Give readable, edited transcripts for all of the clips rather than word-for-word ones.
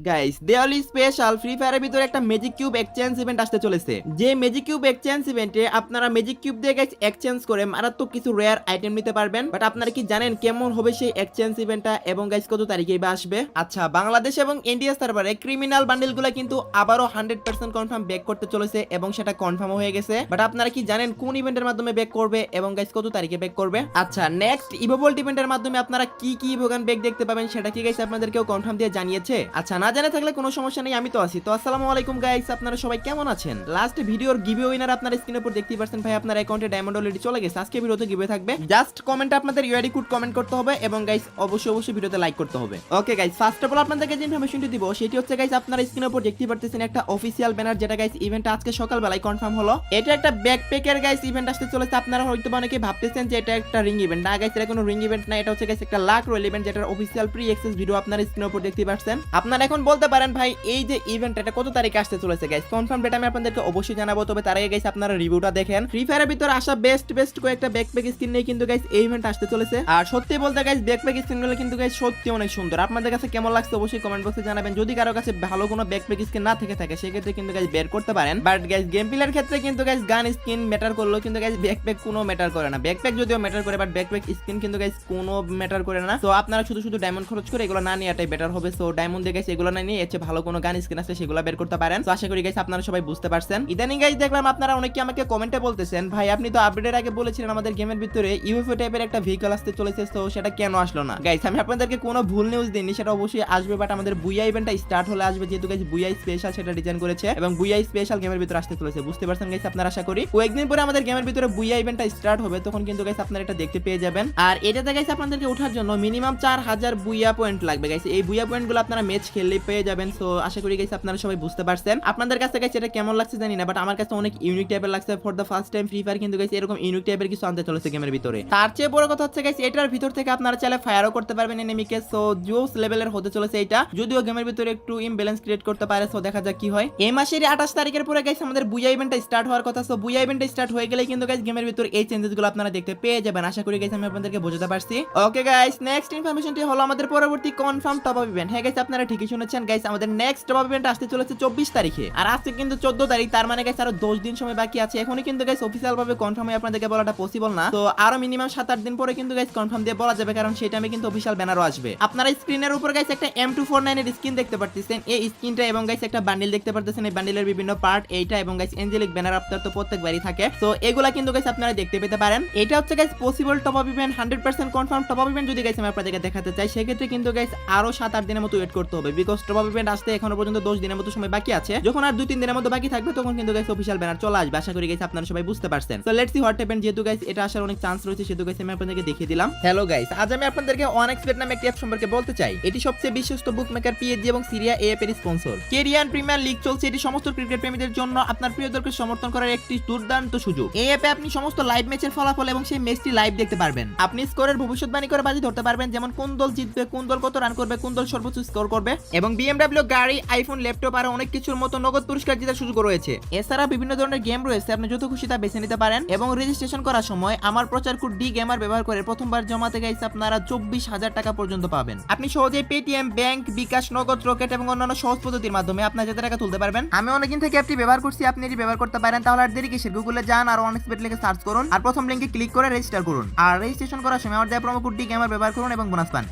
Guys Diwali special free ফায়ারের ভিতরে একটা ম্যাজিক কিউব এক্সচেঞ্জ ইভেন্ট আসতে চলেছে। যে ম্যাজিক কিউব এক্সচেঞ্জ ইভেন্টে আপনারা ম্যাজিক কিউব দিয়ে গাইস এক্সচেঞ্জ করে মারাত্মক কিছু রেয়ার আইটেম নিতে পারবেন। বাট আপনারা কি জানেন কেমন হবে সেই এক্সচেঞ্জ ইভেন্টটা এবং গাইস কত তারিখে বা আসবে? আচ্ছা, বাংলাদেশ এবং ইন্ডিয়া সার্ভারে ক্রিমিনাল বান্ডেলগুলো কিন্তু আবারও 100% কনফার্ম ব্যাক করতে চলেছে এবং সেটা কনফার্ম হয়ে গেছে। বাট আপনারা কি জানেন কোন ইভেন্টের মাধ্যমে ব্যাক করবে এবং গাইস কত তারিখে ব্যাক করবে? আচ্ছা, নেক্সট ইভোভোল্ট ইভেন্টের মাধ্যমে আপনারা কি কি ইভোগান ব্যাক দেখতে পাবেন সেটা কি গাইস আপনাদেরকেও কনফার্ম দিয়ে জানিয়েছে? আচ্ছা, না জানা থাকলে কোনো সমস্যা নেই, আমি তো আছি। তো আসসালামু আলাইকুম গাইস, আপনারা সবাই কেমন আছেন? লাস্ট ভিডিওর গিভওয়ে উইনার আপনারা স্ক্রিনের উপর দেখতেই পাচ্ছেন। ভাই আপনার অ্যাকাউন্টে ডায়মন্ড অলরেডি চলে গেছে। আজকে ভিডিওতে গিভওয়ে থাকবে, জাস্ট কমেন্টে আপনাদের ইউআইডি কোড কমেন্ট করতে হবে এবং গাইস অবশ্যই ভিডিওতে লাইক করতে হবে। Okay guys, first of all আপনাদেরকে যে ইনফরমেশনটি দিব সেটি হচ্ছে গাইস আপনারা স্ক্রিনের উপর দেখতেই পাচ্ছেন একটা অফিশিয়াল ব্যানার, যেটা গাইস ইভেন্ট আজকে সকালবেলায় কনফার্ম হলো। এটা একটা ব্যাকপ্যাকের গাইস ইভেন্ট আসতে চলেছে। আপনারা হয়তো অনেকে ভাবতেছেন যে এটা একটা রিং ইভেন্ট। না গাইস, এটা কোনো রিং ইভেন্ট না, এটা হচ্ছে গাইস একটা লাক রয়্যাল ইভেন্ট, যেটার অফিশিয়াল প্রি অ্যাক্সেস ভিডিও আপনারা স্ক্রিনের উপর দেখতেই পাচ্ছেন। আপনারা এখন বলতে পারেন ভাই এই যে ইভেন্ট এটা কত তারিখে আসতে চলেছে? গাইস কনফার্ম ডেট আমি আপনাদেরকে অবশ্যই জানাবো, তবে তার আগে গাইস আপনারা রিভিউটা দেখেন। ফ্রি ফায়ারের ভিতরে আসা বেস্ট কয়েকটা ব্যাকপ্যাক স্কিন নিয়ে কিন্তু গাইস এই ইভেন্ট আসতে চলেছে। আর সত্যি বলতে গাইস ব্যাকপ্যাক স্কিনগুলো কিন্তু গাইস সত্যি অনেক সুন্দর। আপনাদের কাছে কেমন লাগছে অবশ্যই কমেন্ট বক্সে জানাবেন। যদি কারো কাছে ভালো কোনো ব্যাকপ্যাক স্কিন না থেকে থাকে সেক্ষেত্রে কিন্তু গাইস বের করতে পারেন। বাট গাইস গেম প্লের ক্ষেত্রে কিন্তু গাইস গান স্কিন ম্যাটার করলো, কিন্তু গাইস ব্যাকপ্যাক কোনো ম্যাটার করে না। ব্যাকপ্যাক যদিও ম্যাটার করে, বাট ব্যাকপ্যাক স্কিন কিন্তু গাইস কোনো ম্যাটার করে না। তো আপনারা শুধু ডায়মন্ড খরচ করে এগুলো না নেওয়াটাই বেটার হবে। সো ডায়মন্ড দিয়ে গাইস এগুলো না নিয়ে এর চেয়ে ভালো কোনো গান স্কিন আছে সেগুলো বের করতে পারেন। তো আশা করি গাইস আপনারা সবাই বুঝতে পারছেন। ইদানিং গাইস দেখলাম আপনারা অনেকে আমাকে কমেন্টে বলতেছেন ভাই আপনি তো আপডেটের আগে বলেছিলেন আমাদের গেমের ভিতরে ইউএফও টাইপের একটা ভেহিকল আসতে চলেছে, তো সেটা কেন আসলো না? গাইস আমি আপনাদেরকে কোনো ভুল নিউজ দিইনি, সেটা অবশ্যই আসবে। বাট আমাদের বুইয়া ইভেন্টটা স্টার্ট হলে আসবে, যেহেতু গাইস বুইয়া স্পেশাল সেটা ডিজাইন করেছে এবং বুইয়া স্পেশাল গেমের ভিতরে আসতে চলেছে। বুঝতে পারছেন গাইস আপনারা? আশা করি কয়েকদিন পরে আমাদের গেমের ভিতরে বুইয়া ইভেন্টটা স্টার্ট হবে, তখন কিন্তু গাইস আপনারা এটা দেখতে পেয়ে যাবেন। আর এটাতে গাইস আপনাদেরকে ওঠার জন্য মিনিমাম 4000 বুইয়া পয়েন্ট লাগবে গাইস। এই বুইয়া পয়েন্টগুলো আপনারা ম্যাচ খেললেই পেয়ে যাবেন। সো আশা করি গাইস আপনারা সবাই বুঝতে পারছেন। আপনাদের কাছে গাইস এটা কেমন লাগছে জানি না, বাট আমার কাছে অনেক ইউনিক টাইপের লাগছে। For the first time free fire কিন্তু গাইস এরকম ইউনিক টাইপের কিছু আনতে চলেছে গেমের ভিতরে। তার চেয়ে বড় কথা হচ্ছে গাইস এটার ভিতর থেকে আপনারা চাইলে ফায়ারও করতে পারবেন এনিমিকে। সো জোস লেভেলের হতে চলেছে এটা, যদিও গেমের ভিতরে একটু ইমব্যালেন্স ক্রিয়েট করতে পারে। সো দেখা যাক কি হয়। এই মাসের 28 তারিখের পরে গাইস আমাদের বুইয়া ইভেন্টটা স্টার্ট হওয়ার কথা। সো বুইয়া ইভেন্টটা স্টার্ট হয়ে গেলে কিন্তু গাইস গেমের ভিতরে এই চেঞ্জেসগুলো আপনারা দেখতে পেয়ে যাবেন। আশা করি গাইস আমি আপনাদেরকে বোঝাতে পারছি। ওকে গাইস, নেক্সট ইনফরমেশনটি হলো আমাদের পরবর্তী কনফার্ম টপ আপ ইভেন্ট। হ্যাঁ গাইস আপনারা ঠিকই শুনেছেন গাইস, আমাদের নেক্সট টপ আপ ইভেন্ট আসতে চলেছে 24 তারিখে। আর আজকে কিন্তু 14 তারিখ, তার মানে গাইস আরো 10 দিন সময় বাকি আছে। এখনই কিন্তু গাইস অফিশিয়াল ভাবে কনফার্ম হয়ে আপনাদেরকে বলাটা পসিবল না। তো আরো মিনিমাম 7-8 দিন পরে কিন্তু গাইস কনফার্ম দিয়ে বলা যাবে, কারণ সেই টাইমে কিন্তু অফিশিয়াল ব্যানারও আসবে। আপনারা স্ক্রিনের উপর গাইস একটা M249 এর স্কিন দেখতে পাচ্ছেন। এই স্কিনটা এবং গাইস একটা বান্ডেল দেখতে পাচ্ছেন। এই বান্ডেলের বিভিন্ন পার্ট এইটা এবং গাইস এঞ্জেলিক ব্যানার আপনার তো প্রত্যেকবারই থাকে। তো এগুলা কিন্তু গাইস আপনারা দেখতে পেতে পারেন। এটা হচ্ছে guys possible top up event, 100% confirm top up event. যদি গাইস আমি আপনাদেরকে দেখাতে চাই সেক্ষেত্রে কিন্তু গাইস আরো 7-8 দিনের মতো ওয়েট করতে হবে, বিকজ টপ আপ ইভেন্ট আসতে এখনো পর্যন্ত 10 দিনের মতো সময় বাকি আছে। যখন আর 2-3 দিনের মতো বাকি থাকবে তখন কিন্তু গাইস অফিশিয়াল ব্যানার চলে আসবে। আশা করি গাইস আপনারা সবাই বুঝতে পারছেন। So let's see what happen. যেহেতু গাইস এটা আসার অনেক চান্স রয়েছে সেহেতু গাইস আমি আপনাদেরকে দেখিয়ে দিলাম। হ্যালো গাইস, আজ আমি আপনাদেরকে OneXBet নামে একটি অ্যাপ সম্পর্কে বলতে চাই। এটি সবচেয়ে বিশ্বস্ত বুকমেকার পিএসজি এবং সিরিয়া এএফ এর স্পন্সর। কোরিয়ান প্রিমিয়ার লিগ চলছে, এটি সমস্ত ক্রিকেট প্রেমীদের জন্য আপনার প্রিয় দলকে সমর্থন করার একটি দুর্দান্ত সুযোগ। এই অ্যাপে আপনি সমস্ত লাইভ ম্যাচের ফলাফল এবং সেই ম্যাচটি লাইভ দেখতে পারবেন। আপনি স্কোরের ভবিষ্যৎবাণী করে বাজি ধরতে পারবেন, যেমন কোন দল জিতবে, কোন দল কত রান করবে, কোন দল সর্বোচ্চ স্কোর করবে, এবং বিএমডব্লিউ গাড়ি, আইফোন, ল্যাপটপ আর অনেক কিছুর মতো নগদ পুরস্কার জেতার সুযোগ রয়েছে। এছাড়া বিভিন্ন ধরনের গেম রয়েছে, আপনি যত খুশি তা বেছে নিতে পারেন। এবং রেজিস্ট্রেশন করার সময় আমার প্রচার কোড ডি গেমার ব্যবহার করে প্রথমবার জমাতে গাইস আপনারা 24,000 টাকা পর্যন্ত পাবেন। আপনি সহজেই পেটিএম, ব্যাংক, বিকাশ, নগদ, রকেট এবং অন্যান্য সহজ পদ্ধতির মাধ্যমে আপনার জেতা টাকা তুলতে পারবেন। আমি অনেকদিন থেকে অ্যাপটি ব্যবহার করছি, আপনি এটি ব্যবহার করতে পারেন। তাহলে আর দেরি কিসের, গুগলে যান আর OneXBet লিখে সার্চ করুন আর প্রথম লিংকে ক্লিক করে রেজিস্টার করুন। আর রেজিস্ট্রেশন করার সময় আমার দেওয়া প্রোমো কোড ডি গেমার ব্যবহার করুন এবং বোনাস পান।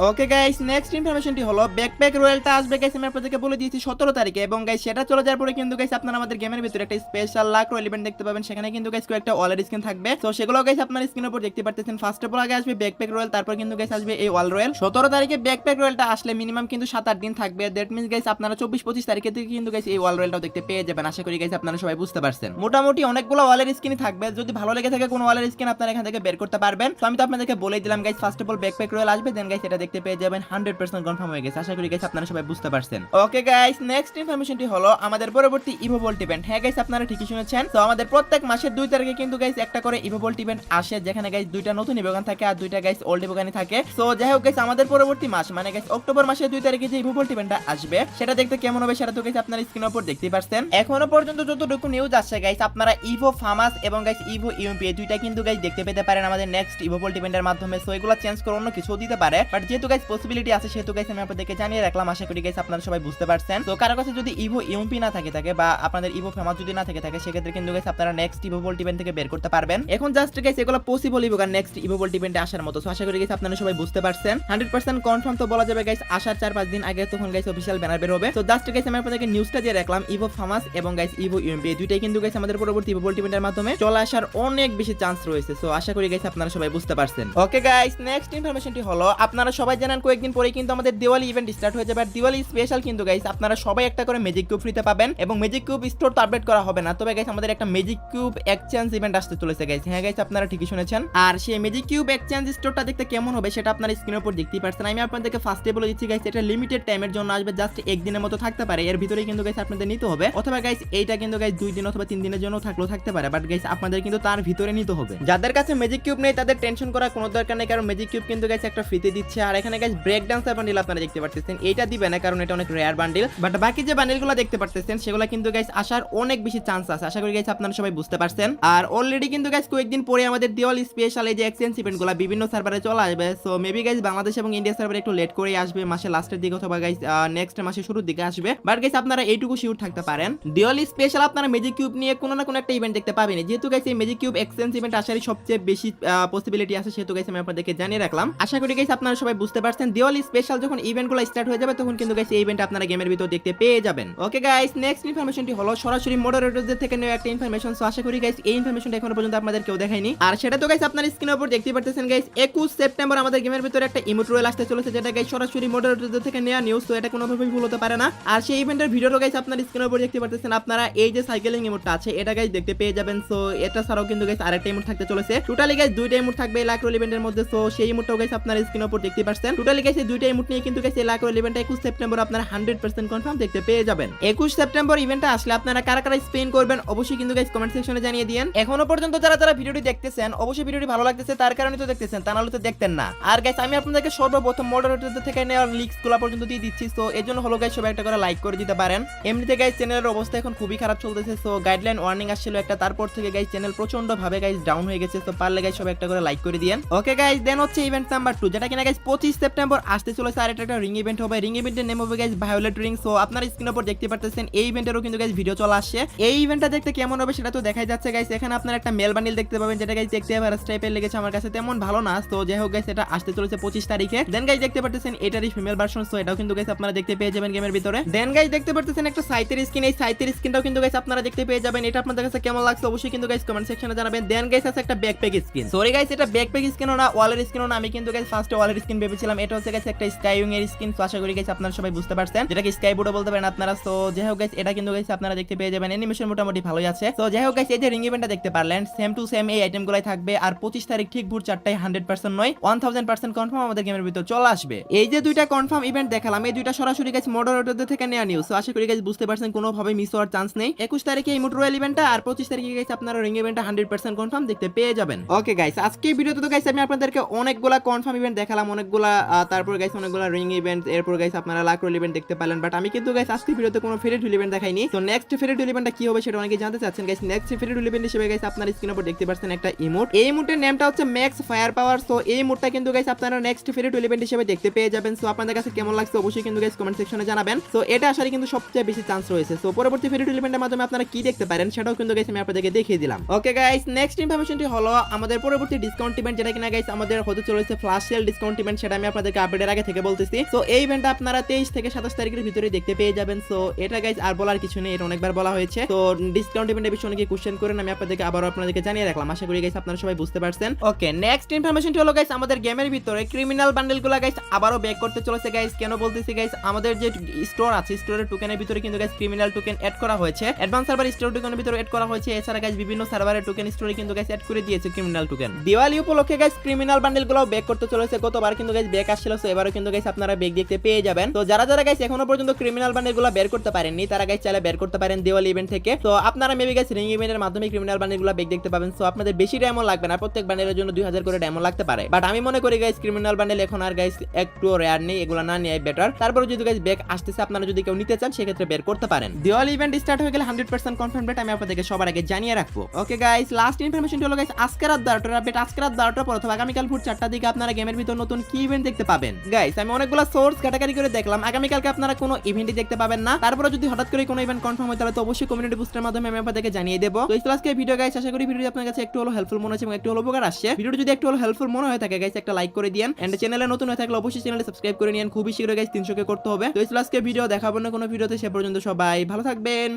ওকে গাইস, নেক্সট ইনফরমেশনটি হলো ব্যাকপ্যাক রয়্যালটা আসবে গাইস আমি আপনাদেরকে বলে দিয়েছি 17 তারিখে। এবং গাইস সেটা চলে যাওয়ার পরে কিন্তু গাইস আপনারা আমাদের গেমের ভিতরে একটা স্পেশাল লাক রয়্যাল ইভেন্ট দেখতে পাবেন। সেখানে কিন্তু গাইস কয়েকটা ওয়ালের স্কিন থাকবে। তো সেগুলো গাইস আপনারা স্ক্রিনের উপর দেখতে পাচ্ছেন। ফার্স্ট অফ অল আগে আসবে ব্যাকপ্যাক রয়্যাল, তারপর কিন্তু গাইস আসবে এই ওয়াল রয়্যাল। 17 তারিখে ব্যাকপ্যাক রয়্যালটা আসলে মিনিমাম কিন্তু 7-8 দিন থাকবে। দ্যাট মিন্স গাইস আপনারা 24-25 তারিখে থেকে কিন্তু গাইস এই ওয়াল রয়্যালটাও দেখতে পেয়ে যাবেন। আশা করি গাইস আপনারা সবাই বুঝতে পারছেন। মোটামুটি অনেকগুলো ওয়ালের স্কিনই থাকবে। যদি ভালো লেগে থাকে কোন ওয়ালের স্কিন আপনারা এখান থেকে বের করতে পারবেন। তো আমি তো আপনাদেরকে বলেই দিলাম guys, first of all backpack royal আসবে, দেন গাইস এটা দেখতে পেয়ে যাবেন। 100% কনফার্ম হয়ে গেছে। আশা করি গাইস আপনারা সবাই বুঝতে পারছেন। ওকে গাইস, নেক্সট ইনফরমেশনটি হলো আমাদের পরবর্তী ইভোভোল্ট ইভেন্ট। হ্যাঁ গাইস আপনারা ঠিকই শুনেছেন। তো আমাদের প্রত্যেক মাসের 2 তারিখে কিন্তু গাইস একটা করে ইভোভোল্ট ইভেন্ট আসে, যেখানে গাইস 2টা নতুন ইভোগান থাকে আর 2টা গাইস ওল্ড ইভোগানই থাকে। সো যাই হোক গাইস, আমাদের পরবর্তী মাস মানে গাইস অক্টোবর মাসের 2 তারিখে যে ইভোভোল্ট ইভেন্টটা আসবে সেটা দেখতে কেমন হবে সেটা তো গাইস আপনারা স্ক্রিনের উপর দেখতেই পাচ্ছেন। এখনো পর্যন্ত যতটুকু নিউজ আসছে গাইস, আপনারা ইভো ফার্মাস এবং গাইস ইভো ইউএমপি এই দুইটা কিন্তু গাইস দেখতে পেতে পারেন আমাদের নেক্সট ইভোভোল্ট ইভেন্টের মাধ্যমে। সো এগুলো চেঞ্জ করে অন্য কিছু দিতে পারে, বাট যে যেহেতু গাইস পসিবিলিটি আছে সেহেতু গাইস আমি আপনাদেরকে জানিয়ে রাখলাম। আশা করি গাইস আপনারা সবাই বুঝতে পারছেন। তো কারো কাছে যদি ইভো ইউএমপি না থাকে বা আপনাদের ইভো ফেমাস যদি না থাকে সেক্ষেত্রে কিন্তু গাইস আপনারা নেক্সট ইভো ভোল্ট ইভেন্ট থেকে বের করতে পারবেন। এখন জাস্ট গাইস এগুলো পসিবল ইভো আর নেক্সট ইভো ভোল্ট ইভেন্টে আসার মতো। সো আশা করি গাইস আপনারা সবাই বুঝতে পারছেন। 100% কনফার্ম তো বলা যাবে গাইস, আসার 4-5 দিন আগে তখন গাইস অফিশিয়াল ব্যানার বের হবে। তো জাস্ট গাইস আমি আপনাদেরকে নিউজটা দিয়ে রাখলাম। ইভো ফেমাস এবং গাইস ইভো ইউএমপি দুইটাই কিন্তু গাইস আমাদের পরবর্তী ইভো ভোল্ট ইভেন্টের মাধ্যমে চলে আসার অনেক বেশি চান্স রয়েছে। সো আশা করি গাইস আপনারা সবাই বুঝতে পারছেন। ওকে গাইস, নেক্সট ইনফরমেশনটি হলো আপনারা সবাই জানেন কয়েকদিন পরেই কিন্তু আমাদের দিওয়ালি ইভেন্ট স্টার্ট হয়ে যাবে। আর দিওয়ালি স্পেশাল কিন্তু গাইস আপনারা সবাই একটা করে ম্যাজিক কিউব ফ্রিতে পাবেন এবং ম্যাজিক কিউব স্টোর তো আপডেট করা হবে না, তবে গাইস আমাদের একটা ম্যাজিক কিউব এক্সচেঞ্জ ইভেন্ট আসতে চলেছে গাইস। হ্যাঁ গাইস, আপনারা ঠিকই শুনেছেন। আর সেই ম্যাজিক কিউব এক্সচেঞ্জ স্টোরটা দেখতে কেমন হবে সেটা আপনারা স্ক্রিনের উপর দেখতেই পাচ্ছেন। আমি আপনাদেরকে ফার্স্টে বলে দিচ্ছি গাইস, এটা লিমিটেড টাইমের জন্য আসবে, জাস্ট একদিনের মতো থাকতে পারে। এর ভিতরেই কিন্তু গাইস আপনাদের নিতে হবে, অথবা গাইস এইটা কিন্তু গাইস 2 দিন অথবা 3 দিনের জন্য থাকলেও থাকতে পারে, বাট গাইস আপনাদের কিন্তু তার ভিতরে নিতে হবে। যাদের কাছে ম্যাজিক কিউব নেই তাদের টেনশন করার কোনো দরকার নেই, কারণ ম্যাজিক কিউব কিন্তু গাইস একটা ফ্রিতে দিচ্ছে। আর এখানে গাইস ব্রেক ডান্সার বান্ডিল আপনারা দেখতে পাচ্ছেন, এইটা দিবে না কারণ এটা অনেক রেয়ার বান্ডিল, বাট বাকি যে বান্ডিলগুলো দেখতে পাচ্ছেন সেগুলো কিন্তু গাইস আসার অনেক বেশি চান্স আছে। আশা করি গাইস আপনারা সবাই বুঝতে পারছেন। আর অলরেডি কিন্তু গাইস কয়েকদিন পরে আমাদের দিওয়ালি স্পেশাল এই যে এক্সচেঞ্জ ইভেন্টগুলো বিভিন্ন সার্ভারে চলে আসবে। সো মেবি গাইস বাংলাদেশ এবং ইন্ডিয়া সার্ভারে একটু লেট করে আসবে, মাসের লাস্টের দিকে অথবা গাইস নেক্সট মাসের শুরুর দিকে আসবে। বাট গাইস আপনারা এইটুকু শিওর থাকতে পারেন, দিওয়ালি স্পেশাল আপনারা ম্যাজিক কিউব নিয়ে কোনো না কোনো একটা ইভেন্ট দেখতে পাবেন। যেহেতু গাইস এই ম্যাজিক কিউব এক্সচেঞ্জ ইভেন্ট আসারই সবচেয়ে বেশি পসিবিলিটি আছে, সেহেতু গাইস আমি আপনাদেরকে জানিয়ে রাখলাম। আশা করি গাইস আপনারা সবাই বুঝতে পারছেন। দিওয়ালি স্পেশাল যখন ইভেন্টগুলো স্টার্ট হয়ে যাবে তখন কিন্তু গাইস এই ইভেন্ট আপনারা গেমের ভিতর দেখতে পেয়ে যাবেন। ওকে গাইস, নেক্সট ইনফরমেশনটি হলো সরাসরি মডারেটরদের থেকে নেওয়া একটা ইনফরমেশন। সো আশা করি গাইস এই ইনফরমেশনটা এখনো পর্যন্ত আপনাদের কেউ দেখায়নি। আর সেটা তো গাইস আপনারা স্ক্রিনের উপর দেখতে পাচ্ছেন গাইস, 21 সেপ্টেম্বর আমাদের গেমের ভিতরে একটা ইমোট রয়েল আসতে চলেছে, যেটা গাইস সরাসরি মডারেটরদের থেকে নেওয়া নিউজ। তো এটা কোনোভাবেই ভুল হতে পারে না। আর সেই ইভেন্টের ভিডিওটা গাইস আপনারা স্ক্রিনের উপর দেখতে পাচ্ছেন। আপনারা এই যে সাইকেলিং ইমোটটা আছে এটা গাইস দেখতে পেয়ে যাবেন। সো এটা ছাড়াও কিন্তু গাইস আরেকটা ইমোট থাকতে চলেছে। টোটালি গাইস দুইটা ইমোট থাকবে এই লাক রোল ইভেন্টের মধ্যে। সো সেই ইমোটটাও গাইস আপনারা স্ক্রিনের উপর দেখতে পাচ্ছেন। টোটালি গাইস এই দুইটা ইমোট নিয়ে কিন্তু গাইস এই লাক রোল ইভেন্টটা 21 সেপ্টেম্বর আপনারা 100% কনফার্ম দেখতে পেয়ে যাবেন। 21 সেপ্টেম্বর ইভেন্টটা আসলে আপনারা কারা কারা স্পেন করবেন অবশ্যই কিন্তু গাইস কমেন্ট সেকশনে জানিয়ে দিয়েন। এখনো পর্যন্ত যারা ভিডিওটি দেখতেছেন অবশ্যই ভিডিওটি ভালো লাগতেছে তার কারণে তো দেখতেছেন, তা নাহলে তো দেখতেন না। আর গাইস আমি আপনাদেরকে সর্বপ্রথম মডারেটরদের থেকে নেওয়া লিংকসগুলো পর্যন্ত দিয়ে দিচ্ছি। সো এজন্য হলো গাইস সবাই একটা করে লাইক করে দিতে পারেন। এমনিতে গাইস চ্যানেলের অবস্থা এখন খুবই খারাপ চলতেছে। সো গাইডলাইন ওয়ার্নিং আসছিল একটা, তারপর থেকে গাইস চ্যানেল প্রচন্ড ভাবে গাইস ডাউন হয়ে গেছে। তো পারলে গাইস সবাই একটা করে লাইক করে দিয়েন। ওকে গাইস, দেন হচ্ছে ইভেন্ট নাম্বার 2, যেটা কিনা গাইস 25 সেপ্টেম্বর আসতে চলেছে। আর এটা একটা রিং ইভেন্ট হবে। রিং ইভেন্টের নেম হবে গাইস ভায়োলেট রিং। সো আপনারা স্ক্রিনের উপর দেখতে পাচ্ছেন এই ইভেন্টেরও কিন্তু গাইস ভিডিও চলে আসছে। এই ইভেন্টটা দেখতে কেমন হবে সেটা তো দেখাই যাচ্ছে গাইস। এখানে আপনারা একটা মেল বান্ডিল দেখতে পাবেন, যেটা গাইস দেখতে এভারেজ টাইপের লেগেছে আমার কাছে, তেমন ভালো না। তো যাই হোক গাইস এটা আসতে চলেছে 25 তারিখে। দেন গাইস দেখতে পাচ্ছেন এটারই ফিমেল ভার্সন। সো এটাও কিন্তু গাইস আপনারা দেখতে পেয়ে যাবেন গেমের ভিতরে। দেন গাইস দেখতে পাচ্ছেন একটা সাইতের স্কিন, এই সাইতের স্কিনটাও কিন্তু গাইস আপনারা দেখতে পেয়ে যাবেন। এটা আপনাদের কাছে কেমন লাগছে অবশ্যই কিন্তু গাইস কমেন্ট সেকশনে জানাবেন। দেন গাইস আছে একটা ব্যাকপ্যাক স্কিন। সরি গাইস এটা ব্যাকপ্যাক স্কিনও না, ওয়ালের স্কিনও না। আমি কিন্তু গাইস ফার্স্টে ওয়ালের স্কিন ভেবেছিলাম। এটা হচ্ছে গাইস একটা স্কাইউইং এর স্কিন। তো আশা করি গাইস আপনারা সবাই বুঝতে পারছেন, যেটাকে স্কাই বোর্ডও বলতে পারেন আপনারা। তো যাই হোক গাইস এটা কিন্তু গাইস আপনারা দেখতে পেয়ে যাবেন। অ্যানিমেশন মোটামুটি ভালোই আছে। তো যাই হোক গাইস এই যে রিং ইভেন্টটা দেখতে পারলেন, সেম টু সেম এই আইটেমগুলাই থাকবে। আর 25 তারিখ ঠিক ভোর 4টায় 100% নয় 1000% কনফার্ম আমাদের গেমের ভিতর চলে আসবে। এই যে দুইটা কনফার্ম ইভেন্ট দেখালাম, এই দুইটা সরাসরি গাইস মডারেটরদের থেকে নেওয়া নিউজ। তো আশা করি গাইস বুঝতে পারছেন কোনোভাবে মিস হওয়ার চান্স নেই। 21 তারিখে ইমোট রয়্যাল ইভেন্টটা আর 25 তারিখে গাইস আপনারা রিং ইভেন্টটা 100% কনফার্ম দেখতে পেয়ে যাবেন। ওকে গাইস, আজকে ভিডিওতে তো গাইস আমি আপনাদেরকে অনেকগুলা কনফার্ম ইভেন্ট দেখালাম, অনেকগুলা তারপর গাইস অনেকগুলা রিং ইভেন্ট, এরপর গাইস আপনারা লাক রোল ইভেন্ট দেখতে পেলেন। বাট আমি কিন্তু গাইস আজকে ভিডিওতে কোনো ফেরি টুল ইভেন্ট দেখাইনি। তো নেক্সট ফেরি টুল ইভেন্টটা কি হবে সেটা অনেকে জানতে চাচ্ছেন গাইস। নেক্সট ফেরি টুল ইভেন্ট হিসেবে গাইস আপনারা স্ক্রিনের উপর দেখতে পাচ্ছেন একটা ইমোট। এই ইমোটের নামটা হচ্ছে ম্যাক্স ফায়ার পাওয়ার। সো এই ইমোটটা কিন্তু গাইস আপনারা নেক্সট ফেরি টুল ইভেন্ট হিসেবে দেখতে পেয়ে যাবেন। সো আপনাদের কাছে কেমন লাগছে অবশ্যই কিন্তু গাইস কমেন্ট সেকশনে জানাবেন। সো এটা আসারই কিন্তু সবচেয়ে বেশি চান্স রয়েছে। সো পরবর্তী ফেরি টুল ইভেন্টের মাধ্যমে আপনারা কি দেখতে পারেন সেটাও কিন্তু গাইস আমি আপনাদেরকে দেখিয়ে দিলাম। ওকে গাইস, নেক্সট ইনফরমেশনটি হলো আমাদের পরবর্তী ডিসকাউন্ট ইভেন্ট, যেটা কিনা গাইস আমাদের হতে চলেছে ফ্ল্যাশ সেল ডিসকাউন্ট ইভেন্ট। সেটা আমি আপনাদেরকে আপডেটের আগে থেকে বলতেছি। সো এই ইভেন্টটা আপনারা 23 থেকে 27 তারিখের ভিতরে দেখতে পেয়ে যাবেন। সো এটা গাইস আর বলার কিছু নেই, এটা অনেকবার বলা হয়েছে। তো ডিসকাউন্ট ইভেন্টের বিষয়ে অনেকে কোশ্চেন করেন, আমি আপনাদেরকে আবারও আপনাদেরকে জানিয়ে রাখলাম। আশা করি গাইস আপনারা সবাই বুঝতে পারছেন। ওকে, নেক্সট ইনফরমেশনটি হলো গাইস আমাদের গেমের ভিতরে ক্রিমিনাল বান্ডেলগুলো গাইস আবারও ব্যাক করতে চলেছে গাইস। কেন বলতেছি গাইস, আমাদের যে স্টোর আছে স্টোরের টোকেনের ভিতরে কিন্তু গাইস ক্রিমিনাল টোকেন এড করা হয়েছে। অ্যাডভান্স সার্ভার স্টোর টোকেনের ভিতরে এড করা হয়েছে। এছাড়া গাইস বিভিন্ন সার্ভারের টোকেন স্টোরে কিন্তু গাইস এড করে দিয়েছে ক্রিমিনাল টোকেন। দিওয়ালি উপলক্ষে গাইস ক্রিমিনাল বান্ডেলগুলো ব্যাক করতে চলেছে। গতবার কিন্তু গাইস ব্যাক আসছিল, সো এবারও কিন্তু গাইস আপনারা ব্যাক দেখতে পেয়ে যাবেন। তো যারা গাইস এখনো পর্যন্ত ক্রিমিনাল বান্ডেলগুলো বের করতে পারেননি তারা গাইস চাইলে বের করতে পারেন দিওয়ালি ইভেন্ট থেকে। তো আপনারা মেবি গাইস রিং ইভেন্টের মাধ্যমে ক্রিমিনাল বান্ডেলগুলো ব্যাক দেখতে পাবেন। সো আপনাদের বেশি ডায়মন্ড লাগবে না, প্রত্যেক বান্ডেলের জন্য 2000 করে ডায়মন্ড লাগতে পারে। বাট আমি মনে করি গাইস ক্রিমিনাল বান্ডেল এখন আর গাইস একটু রেয়ার নেই, এগুলো না নিয়ে বেটার। তারপরে যদি গাইস ব্যাক আসতেছে আপনারা যদি কেউ নিতে চান সেক্ষেত্রে বের করতে পারেন। দিওয়ালি ইভেন্ট স্টার্ট হয়ে গেলে 100% কনফার্ম ডেট আমি আপনাদেরকে সবার আগে জানিয়ে রাখবো। ওকে গাইস, লাস্ট ইনফরমেশন হলো গাইস আজকে রাত 12টার আপডেট। আজকে রাত 12টার পর অথবা আগামীকাল ভোর 4টার দিকে আপনারা গেমের ভিতর নতুন কি ইভেন্ট দেখতে পাবেন। গাইস আমি অনেকগুলো সোর্স ঘাটাঘাটি করে দেখলাম, আগামীকালকে আপনারা কোনো ইভেন্টই দেখতে পাবেন না। তারপরে যদি হঠাৎ করে কোনো ইভেন্ট কনফার্ম হয় তাহলে তো অবশ্যই কমিউনিটি বুস্টের মাধ্যমে আমি আপনাদেরকে জানিয়ে দেবো। তো এই ছিল আজকে ভিডিও গাইস, আশা করি ভিডিওটি আপনার কাছে একটু হলো হেল্পফুল মনে হচ্ছে এবং একটু হলো উপকার আসছে। ভিডিওটি যদি একটু হলো হেল্পফুল মনে হয়ে থাকে গাইস একটা লাইক করে দিন, এন্ড চ্যানেলে নতুন হয়ে থাকলে অবশ্যই চ্যানেলে সাবস্ক্রাইব করে নিন। খুবই শীঘ্রই গাইস 300 কে করতে হবে। তো এই ছিল আজকে ভিডিও, দেখাবো না কোনো ভিডিওতে, সে পর্যন্ত সবাই ভালো থাকবেন।